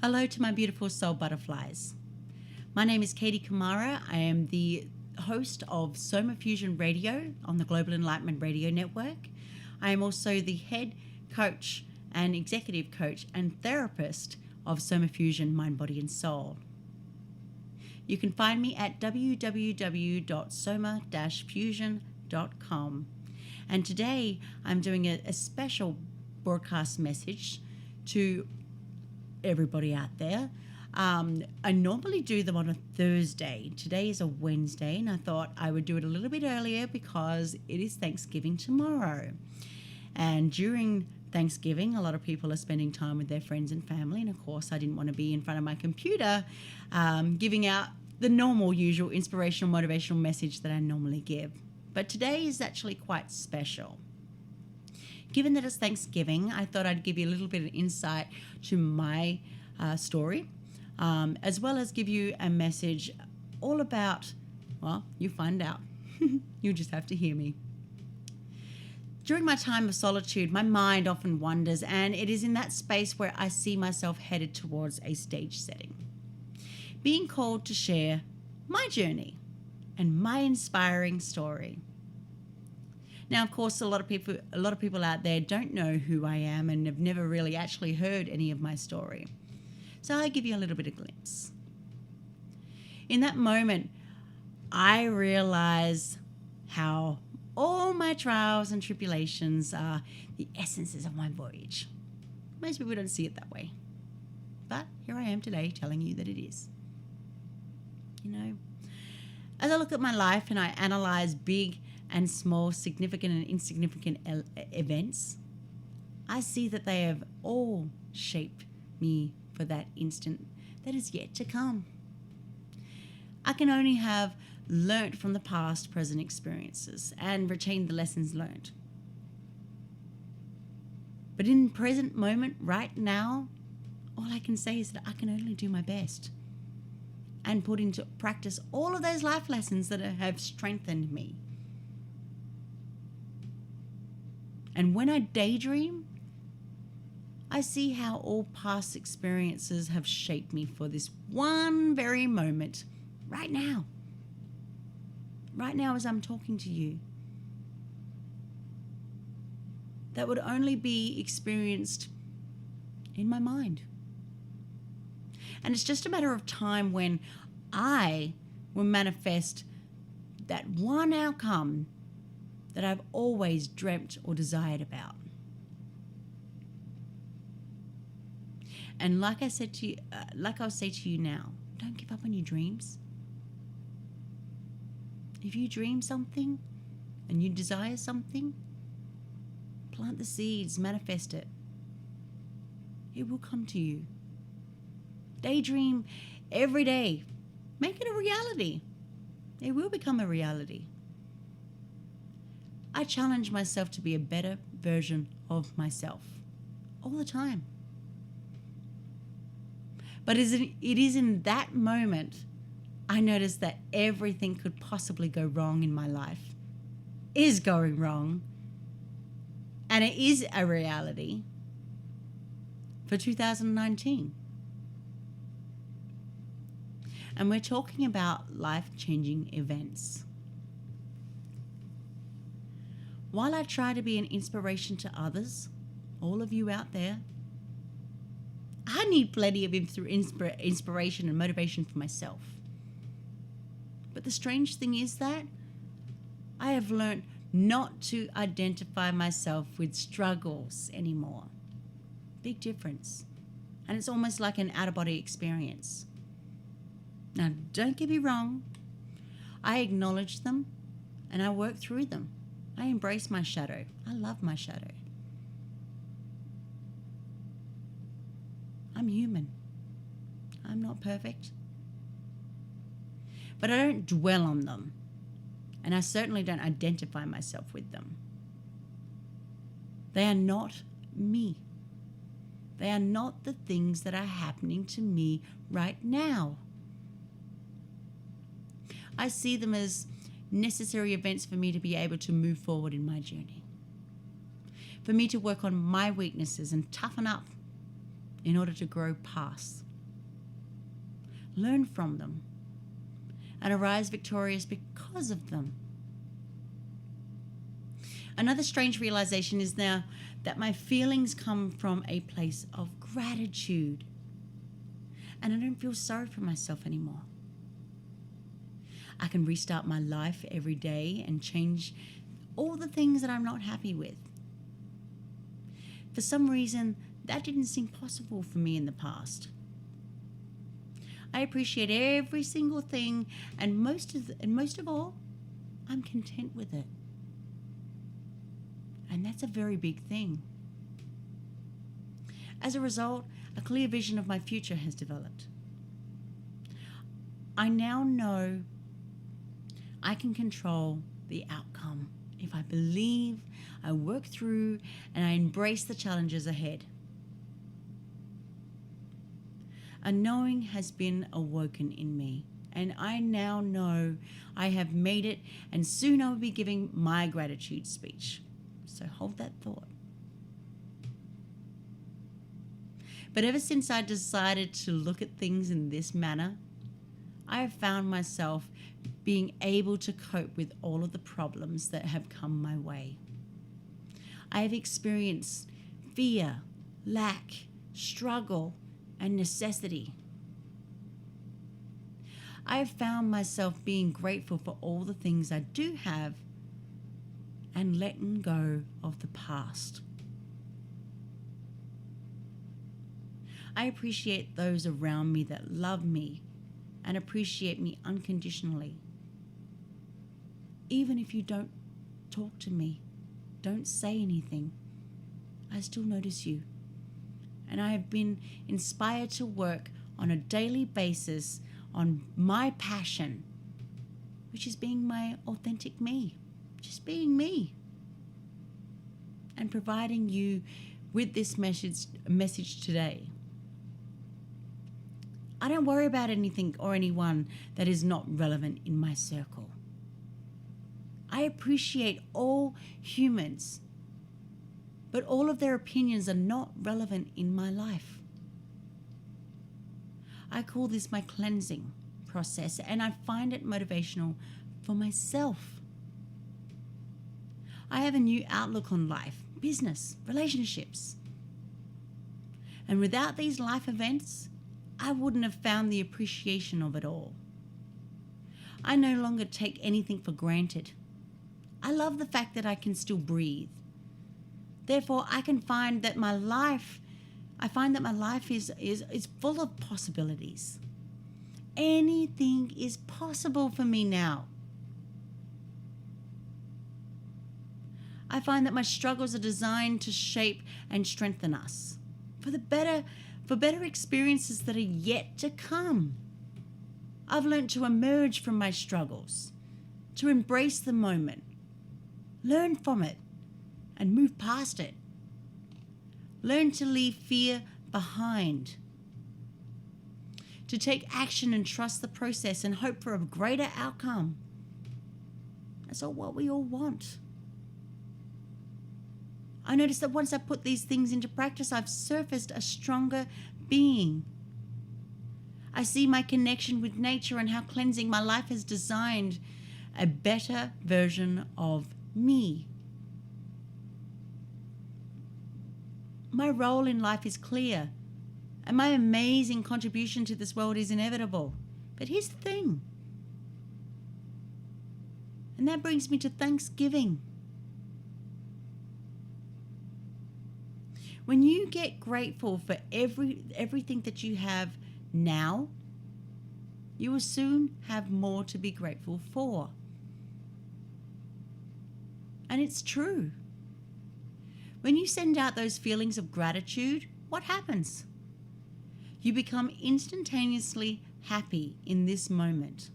Hello to my beautiful soul butterflies. My name is Katie Kamara. I am the host of Somafusion Radio on the Global Enlightenment Radio Network. I am also the head coach and executive coach and therapist of Somafusion Mind, Body and Soul. You can find me at www.soma-fusion.com. And today I'm doing a special broadcast message to everybody out there. I normally do them on a Thursday. Today is a Wednesday, and I thought I would do it a little bit earlier because it is Thanksgiving tomorrow. And during Thanksgiving, a lot of people are spending time with their friends and family, and of course I didn't want to be in front of my computer giving out the normal, usual inspirational, motivational message that I normally give. But today is actually quite special. Given that it's Thanksgiving, I thought I'd give you a little bit of insight to my story, as well as give you a message all about, well, you find out. You'll just have to hear me. During my time of solitude, my mind often wanders, and it is in that space where I see myself headed towards a stage setting, being called to share my journey and my inspiring story. Now, of course, a lot of people out there don't know who I am and have never really actually heard any of my story. So I'll give you a little bit of glimpse. In that moment, I realize how all my trials and tribulations are the essences of my voyage. Most people don't see it that way. But here I am today telling you that it is. You know, as I look at my life and I analyze big and small, significant and insignificant events, I see that they have all shaped me for that instant that is yet to come. I can only have learnt from the past, present experiences and retained the lessons learnt. But in the present moment, right now, all I can say is that I can only do my best and put into practice all of those life lessons that have strengthened me. And when I daydream, I see how all past experiences have shaped me for this one very moment, right now. Right now as I'm talking to you. That would only be experienced in my mind. And it's just a matter of time when I will manifest that one outcome that I've always dreamt or desired about. And like I'll say to you now, don't give up on your dreams. If you dream something and you desire something, plant the seeds, manifest it. It will come to you. Daydream every day. Make it a reality. It will become a reality. I challenge myself to be a better version of myself all the time. But it is in that moment I notice that everything could possibly go wrong in my life is going wrong, and it is a reality for 2019. And we're talking about life-changing events. While I try to be an inspiration to others, all of you out there, I need plenty of inspiration and motivation for myself. But the strange thing is that I have learned not to identify myself with struggles anymore. Big difference. And it's almost like an out-of-body experience. Now, don't get me wrong. I acknowledge them and I work through them. I embrace my shadow. I love my shadow. I'm human. I'm not perfect. But I don't dwell on them. And I certainly don't identify myself with them. They are not me. They are not the things that are happening to me right now. I see them as necessary events for me to be able to move forward in my journey. For me to work on my weaknesses and toughen up in order to grow past learn from them, and arise victorious because of them. Another strange realization is now that my feelings come from a place of gratitude, and I don't feel sorry for myself anymore. I can restart my life every day and change all the things that I'm not happy with. For some reason, that didn't seem possible for me in the past. I appreciate every single thing, and most of all, I'm content with it. And that's a very big thing. As a result, a clear vision of my future has developed. I now know I can control the outcome if I believe, I work through, and I embrace the challenges ahead. A knowing has been awoken in me, and I now know I have made it, and soon I will be giving my gratitude speech. So hold that thought. But ever since I decided to look at things in this manner, I have found myself being able to cope with all of the problems that have come my way. I have experienced fear, lack, struggle, and necessity. I have found myself being grateful for all the things I do have and letting go of the past. I appreciate those around me that love me and appreciate me unconditionally. Even if you don't talk to me, don't say anything, I still notice you. And I have been inspired to work on a daily basis on my passion, which is being my authentic me, just being me, and providing you with this message today. I don't worry about anything or anyone that is not relevant in my circle. I appreciate all humans, but all of their opinions are not relevant in my life. I call this my cleansing process, and I find it motivational for myself. I have a new outlook on life, business, relationships. And without these life events, I wouldn't have found the appreciation of it all. I no longer take anything for granted. I love the fact that I can still breathe. Therefore, I find that my life is full of possibilities. Anything is possible for me now. I find that my struggles are designed to shape and strengthen us for better experiences that are yet to come. I've learned to emerge from my struggles, to embrace the moment, learn from it, and move past it. Learn to leave fear behind, to take action and trust the process and hope for a greater outcome. That's all what we all want. I noticed that once I put these things into practice, I've surfaced a stronger being. I see my connection with nature and how cleansing my life has designed a better version of me. My role in life is clear, and my amazing contribution to this world is inevitable. But here's the thing, and that brings me to Thanksgiving. When you get grateful for everything that you have now, you will soon have more to be grateful for. And it's true. When you send out those feelings of gratitude, what happens? You become instantaneously happy in this moment.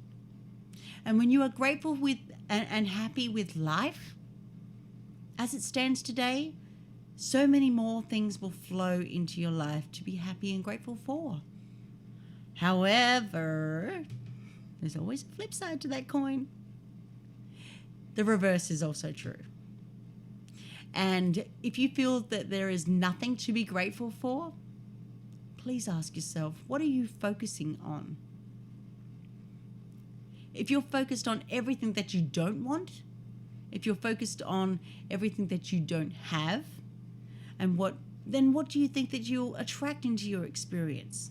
And when you are grateful with and happy with life, as it stands today, so many more things will flow into your life to be happy and grateful for. However, there's always a flip side to that coin. The reverse is also true. And if you feel that there is nothing to be grateful for, please ask yourself, what are you focusing on? If you're focused on everything that you don't want, if you're focused on everything that you don't have, and then what do you think that you'll attract into your experience?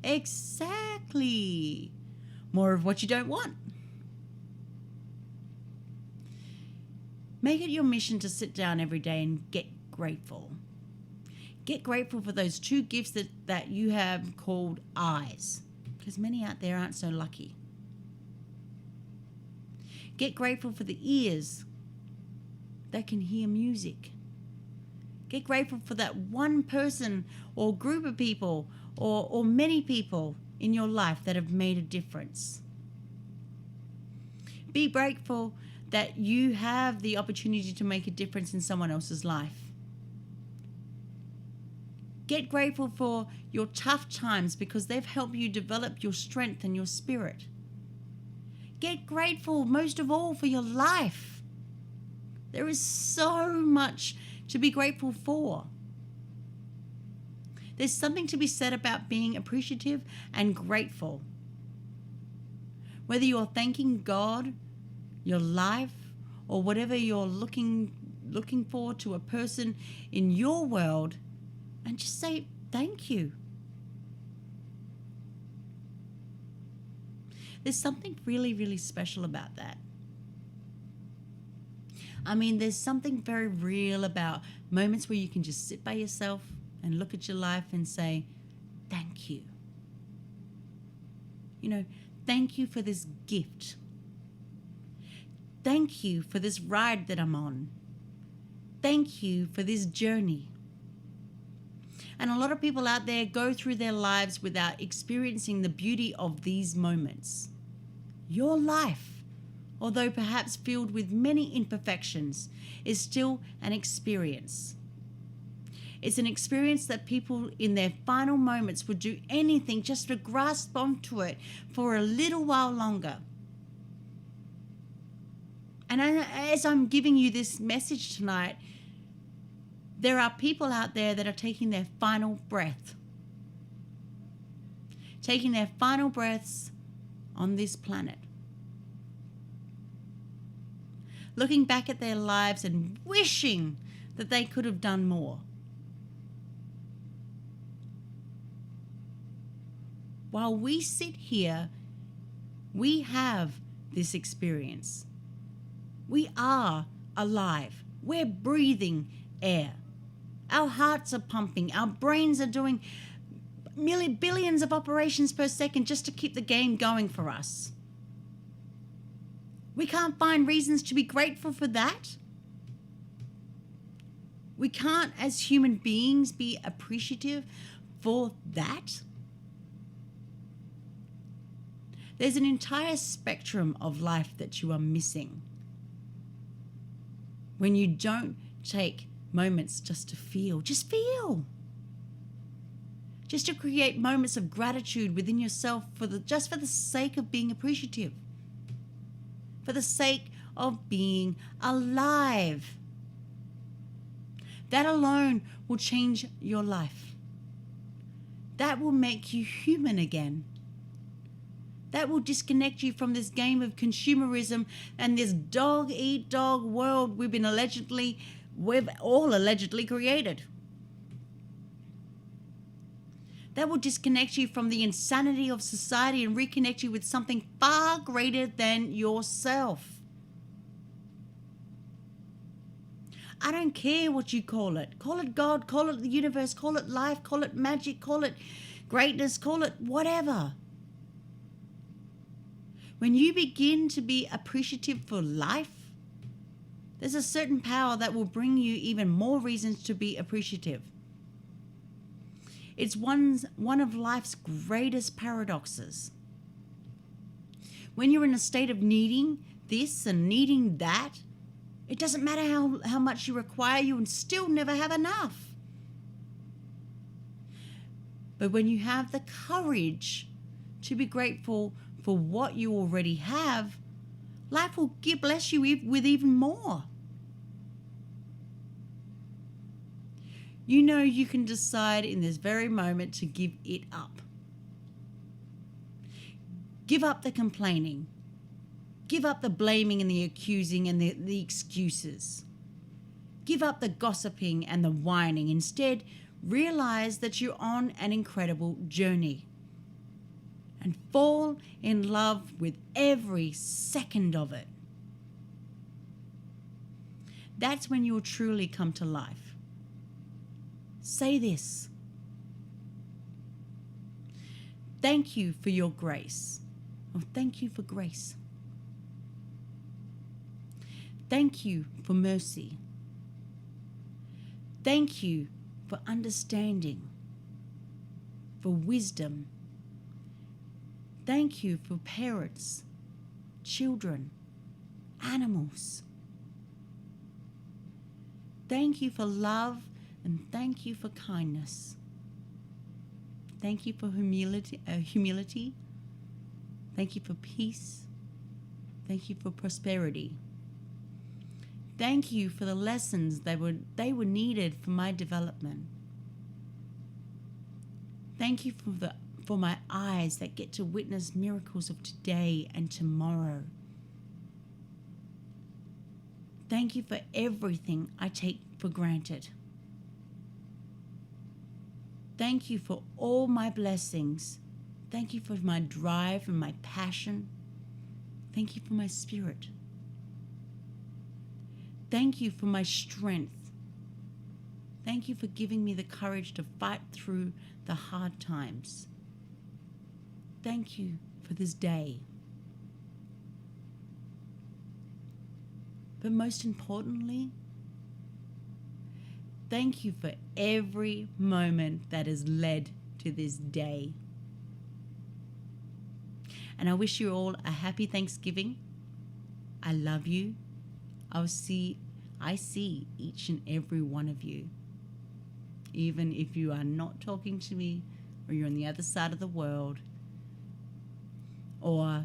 Exactly. More of what you don't want. Make it your mission to sit down every day and get grateful. Get grateful for those two gifts that you have called eyes, because many out there aren't so lucky. Get grateful for the ears that can hear music. Get grateful for that one person or group of people or many people in your life that have made a difference. Be grateful that you have the opportunity to make a difference in someone else's life. Get grateful for your tough times because they've helped you develop your strength and your spirit. Get grateful most of all for your life. There is so much to be grateful for. There's something to be said about being appreciative and grateful. Whether you're thanking God, your life, or whatever you're looking for to a person in your world, and just say thank you. There's something really, really special about that. I mean, there's something very real about moments where you can just sit by yourself and look at your life and say, thank you. You know, thank you for this gift. Thank you for this ride that I'm on. Thank you for this journey. And a lot of people out there go through their lives without experiencing the beauty of these moments. Your life, although perhaps filled with many imperfections, is still an experience. It's an experience that people in their final moments would do anything just to grasp onto it for a little while longer. And as I'm giving you this message tonight, there are people out there that are taking their final breath. Taking their final breaths on this planet. Looking back at their lives and wishing that they could have done more. While we sit here, we have this experience. We are alive. We're breathing air. Our hearts are pumping. Our brains are doing billions of operations per second just to keep the game going for us. We can't find reasons to be grateful for that. We can't, as human beings, be appreciative for that. There's an entire spectrum of life that you are missing when you don't take moments just to feel. Just feel. Just to create moments of gratitude within yourself just for the sake of being appreciative. For the sake of being alive. That alone will change your life. That will make you human again. That will disconnect you from this game of consumerism and this dog-eat-dog world we've all allegedly created. That will disconnect you from the insanity of society and reconnect you with something far greater than yourself. I don't care what you call it. Call it God, call it the universe, call it life, call it magic, call it greatness, call it whatever. When you begin to be appreciative for life, there's a certain power that will bring you even more reasons to be appreciative. It's one of life's greatest paradoxes. When you're in a state of needing this and needing that, it doesn't matter how much you require, you will still never have enough. But when you have the courage to be grateful for what you already have, life will bless you with even more. You know you can decide in this very moment to give it up. Give up the complaining. Give up the blaming and the accusing and the excuses. Give up the gossiping and the whining. Instead, realize that you're on an incredible journey and fall in love with every second of it. That's when you'll truly come to life. Say this. Thank you for your grace. Or thank you for grace. Thank you for mercy. Thank you for understanding, for wisdom. Thank you for parents, children, animals. Thank you for love and thank you for kindness. Thank you for humility. Thank you for peace. Thank you for prosperity. Thank you for the lessons they were needed for my development. Thank you for my eyes that get to witness miracles of today and tomorrow. Thank you for everything I take for granted. Thank you for all my blessings. Thank you for my drive and my passion. Thank you for my spirit. Thank you for my strength. Thank you for giving me the courage to fight through the hard times. Thank you for this day. But most importantly, thank you for every moment that has led to this day. And I wish you all a happy Thanksgiving. I love you. I see each and every one of you. Even if you are not talking to me, or you're on the other side of the world, or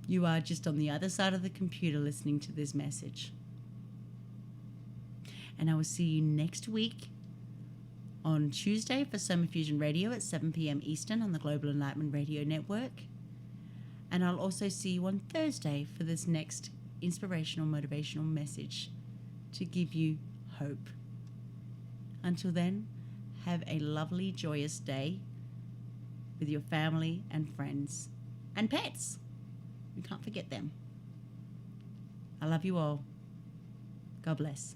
you are just on the other side of the computer listening to this message. And I will see you next week on Tuesday for Somafusion Radio at 7 p.m. Eastern on the Global Enlightenment Radio Network. And I'll also see you on Thursday for this next inspirational, motivational message to give you hope. Until then, have a lovely, joyous day with your family and friends and pets. You can't forget them. I love you all. God bless.